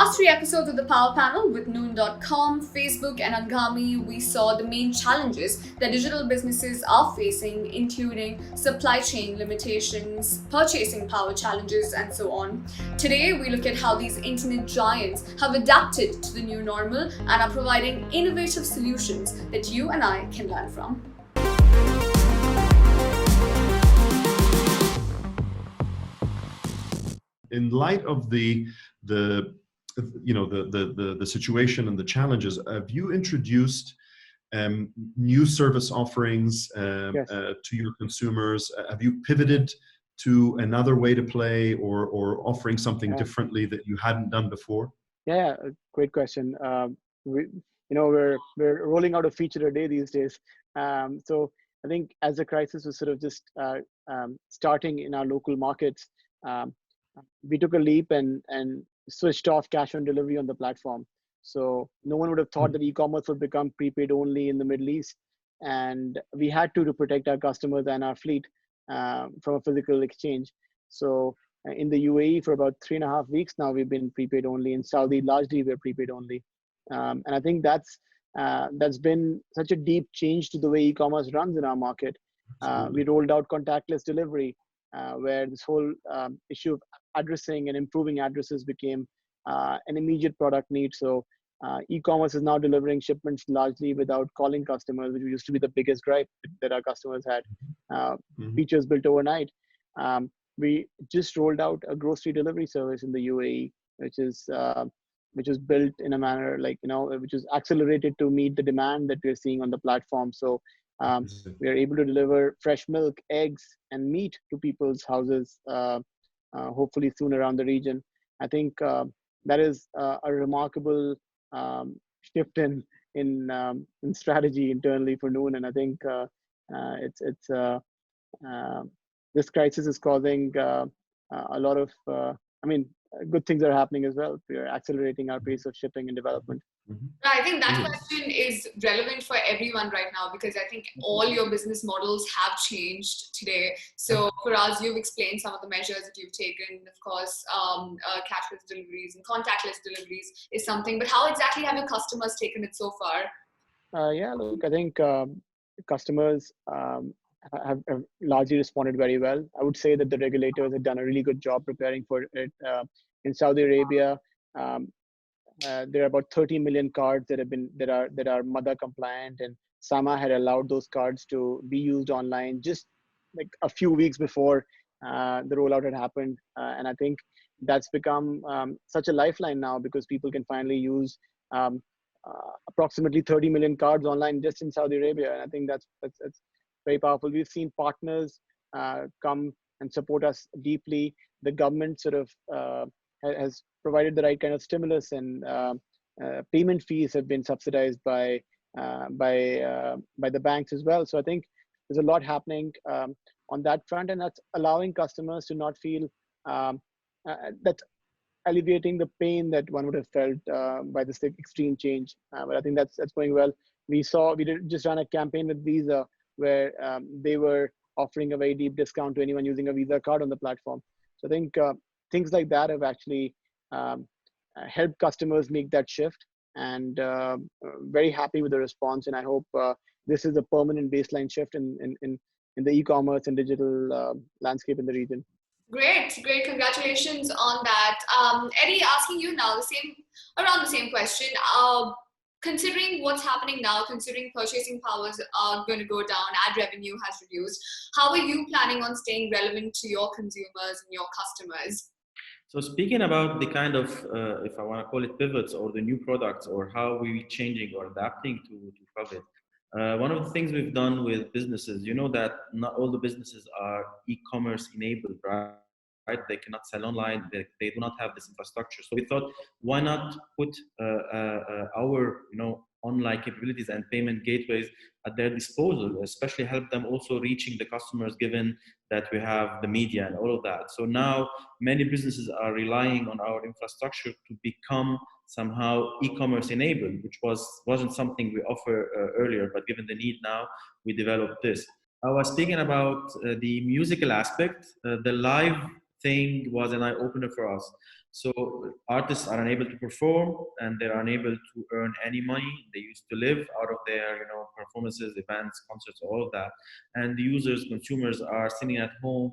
last three episodes of the Power Panel with Noon.com, Facebook, and Angami, we saw the main challenges that digital businesses are facing, including supply chain limitations, purchasing power challenges, and so on. Today, we look at how these internet giants have adapted to the new normal and are providing innovative solutions that you and I can learn from. In light of the the situation and the challenges, have you introduced new service offerings Yes. to your consumers? Have you pivoted to another way to play, or offering something Yeah. differently that you hadn't done before? Yeah, great question. We're rolling out a feature a day these days. So I think as the crisis was sort of just starting in our local markets, um, we took a leap and switched off cash on delivery on the platform. So no one would have thought that e-commerce would become prepaid only in the Middle East, and we had to protect our customers and our fleet from a physical exchange. So in the UAE for about 3.5 weeks now, we've been prepaid only. In Saudi, largely we're prepaid only, and I think that's been such a deep change to the way e-commerce runs in our market. We rolled out contactless delivery, where this whole issue of addressing and improving addresses became an immediate product need. So e-commerce is now delivering shipments largely without calling customers, which used to be the biggest gripe that our customers had. Features built overnight. We just rolled out a grocery delivery service in the UAE, which is built in a manner which is accelerated to meet the demand that we're seeing on the platform. So we are able to deliver fresh milk, eggs, and meat to people's houses, hopefully soon around the region. I think that is a remarkable shift in strategy internally for Noon, and I think it's this crisis is causing a lot of good things are happening as well. We are accelerating our pace of shipping and development. I think that question is relevant for everyone right now because I think all your business models have changed today. So for us, you've explained some of the measures that you've taken. Of course, cashless deliveries and contactless deliveries is something. But how exactly have your customers taken it so far? Look, I think customers have largely responded very well. I would say that the regulators have done a really good job preparing for it. In Saudi Arabia, there are about 30 million cards that are MADA compliant, and SAMA had allowed those cards to be used online just like a few weeks before the rollout had happened. And I think that's become such a lifeline now because people can finally use approximately 30 million cards online just in Saudi Arabia. And I think that's very powerful. We've seen partners come and support us deeply. The government sort of has provided the right kind of stimulus, and payment fees have been subsidized by the banks as well. So I think there's a lot happening on that front, and that's allowing customers to not feel that's alleviating the pain that one would have felt by this extreme change. But I think that's going well. We did just run a campaign with Visa where they were offering a very deep discount to anyone using a Visa card on the platform. So I think things like that have actually helped customers make that shift, and very happy with the response. And I hope this is a permanent baseline shift in the e-commerce and digital landscape in the region. Great. Congratulations on that. Eddie, asking you now around the same question. Considering what's happening now, considering purchasing powers are going to go down, ad revenue has reduced, how are you planning on staying relevant to your consumers and your customers? So speaking about the kind of, if I want to call it pivots or the new products or how we're changing or adapting to COVID, one of the things we've done with businesses, you know that not all the businesses are e-commerce enabled, right? They cannot sell online. They do not have this infrastructure. So we thought, why not put our online capabilities and payment gateways at their disposal, especially help them also reaching the customers, given that we have the media and all of that. So now many businesses are relying on our infrastructure to become somehow e-commerce enabled, which wasn't something we offer earlier, but given the need now, we developed this. I was speaking about the musical aspect, the live thing was an eye-opener for us. So artists are unable to perform and they're unable to earn any money. They used to live out of their, performances, events, concerts, all of that. And the users, consumers are sitting at home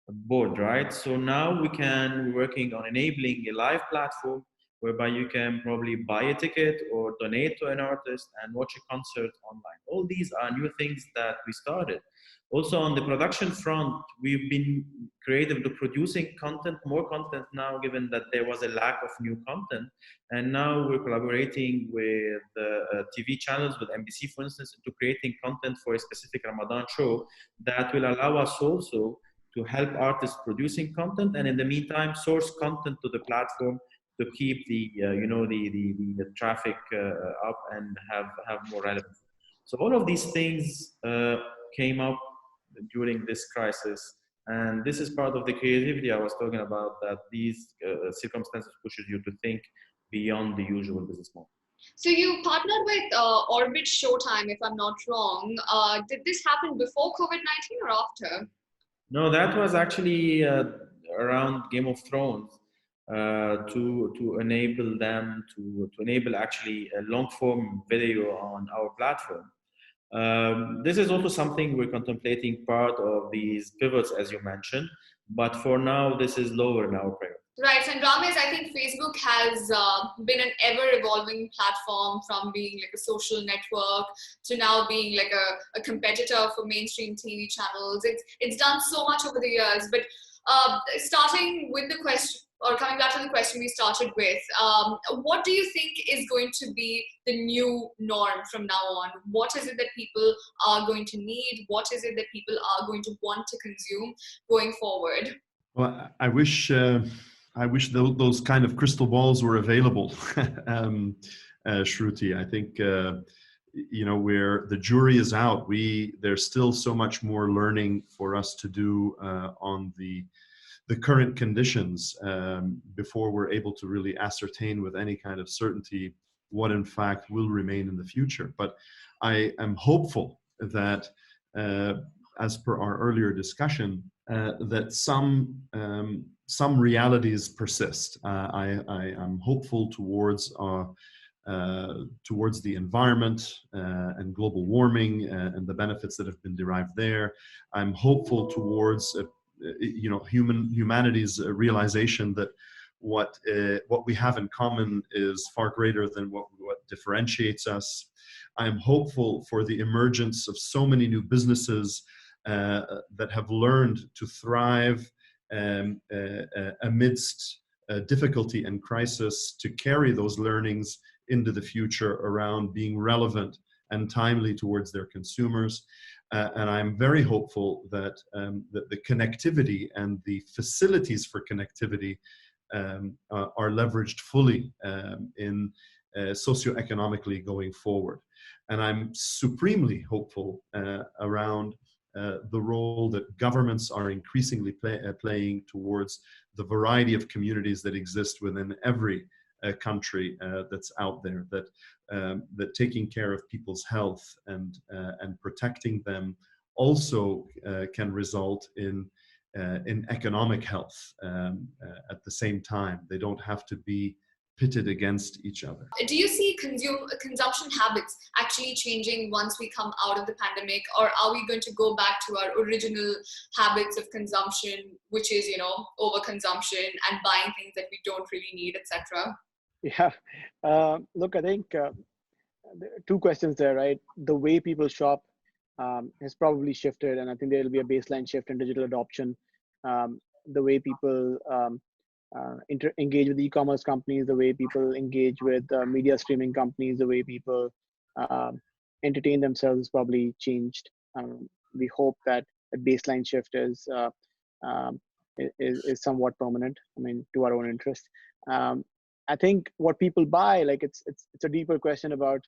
board, right? So now we're working on enabling a live platform whereby you can probably buy a ticket or donate to an artist and watch a concert online. All these are new things that we started. Also on the production front, we've been creative to producing content, more content now, given that there was a lack of new content. And now we're collaborating with TV channels, with NBC, for instance, into creating content for a specific Ramadan show that will allow us also to help artists producing content, and in the meantime source content to the platform to keep the the traffic up and have more relevance. So all of these things came up during this crisis, and this is part of the creativity I was talking about, that these circumstances pushes you to think beyond the usual business model. So you partnered with Orbit Showtime, if I'm not wrong. Did this happen before COVID-19 or after? No, that was actually around Game of Thrones, to enable them to enable actually a long form video on our platform. This is also something we're contemplating, part of these pivots as you mentioned, but for now this is lower in our priority. Right, and Ramesh, I think Facebook has been an ever-evolving platform, from being like a social network to now being like a competitor for mainstream TV channels. It's done so much over the years. But starting with the question, or coming back to the question we started with, what do you think is going to be the new norm from now on? What is it that people are going to need? What is it that people are going to want to consume going forward? Well, I wish those kind of crystal balls were available, Shruti. I think where the jury is out. There's still so much more learning for us to do on the current conditions before we're able to really ascertain with any kind of certainty what in fact will remain in the future. But I am hopeful that, as per our earlier discussion, that some realities persist. I am hopeful towards the environment and global warming and the benefits that have been derived there. I'm hopeful towards humanity's realization that what we have in common is far greater than what differentiates us. I'm hopeful for the emergence of so many new businesses that have learned to thrive amidst difficulty and crisis, to carry those learnings into the future around being relevant and timely towards their consumers. And I'm very hopeful that, that the connectivity and the facilities for connectivity are leveraged fully in socioeconomically going forward. And I'm supremely hopeful around the role that governments are increasingly playing towards the variety of communities that exist within every country that's out there, that taking care of people's health and protecting them also can result in economic health at the same time. They don't have to be pitted against each other. Do you see consumption habits actually changing once we come out of the pandemic, or are we going to go back to our original habits of consumption, which is, overconsumption and buying things that we don't really need, etc.? Yeah, look, I think there are two questions there, right? The way people shop has probably shifted, and I think there will be a baseline shift in digital adoption. The way people engage with e-commerce companies, the way people engage with media streaming companies, the way people entertain themselves has probably changed. We hope that a baseline shift is somewhat permanent. I mean, to our own interest. I think what people buy, like it's a deeper question about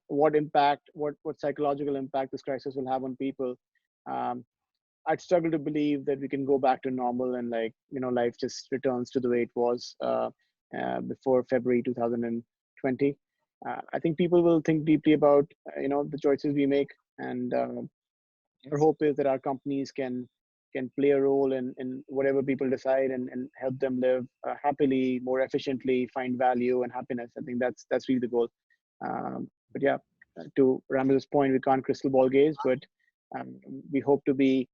what impact, what psychological impact this crisis will have on people. I'd struggle to believe that we can go back to normal and life just returns to the way it was before February 2020. I think people will think deeply about the choices we make, and our hope is that our companies can can play a role in whatever people decide, and help them live happily, more efficiently, find value and happiness. I think that's really the goal. But yeah, to Ramiz's point, we can't crystal ball gaze, but we hope to be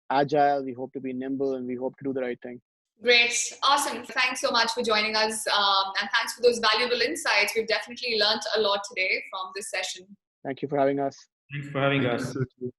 agile, we hope to be nimble, and we hope to do the right thing. Great. Awesome. Thanks so much for joining us. And thanks for those valuable insights. We've definitely learned a lot today from this session. Thank you for having us. Thanks for having Thank us. you.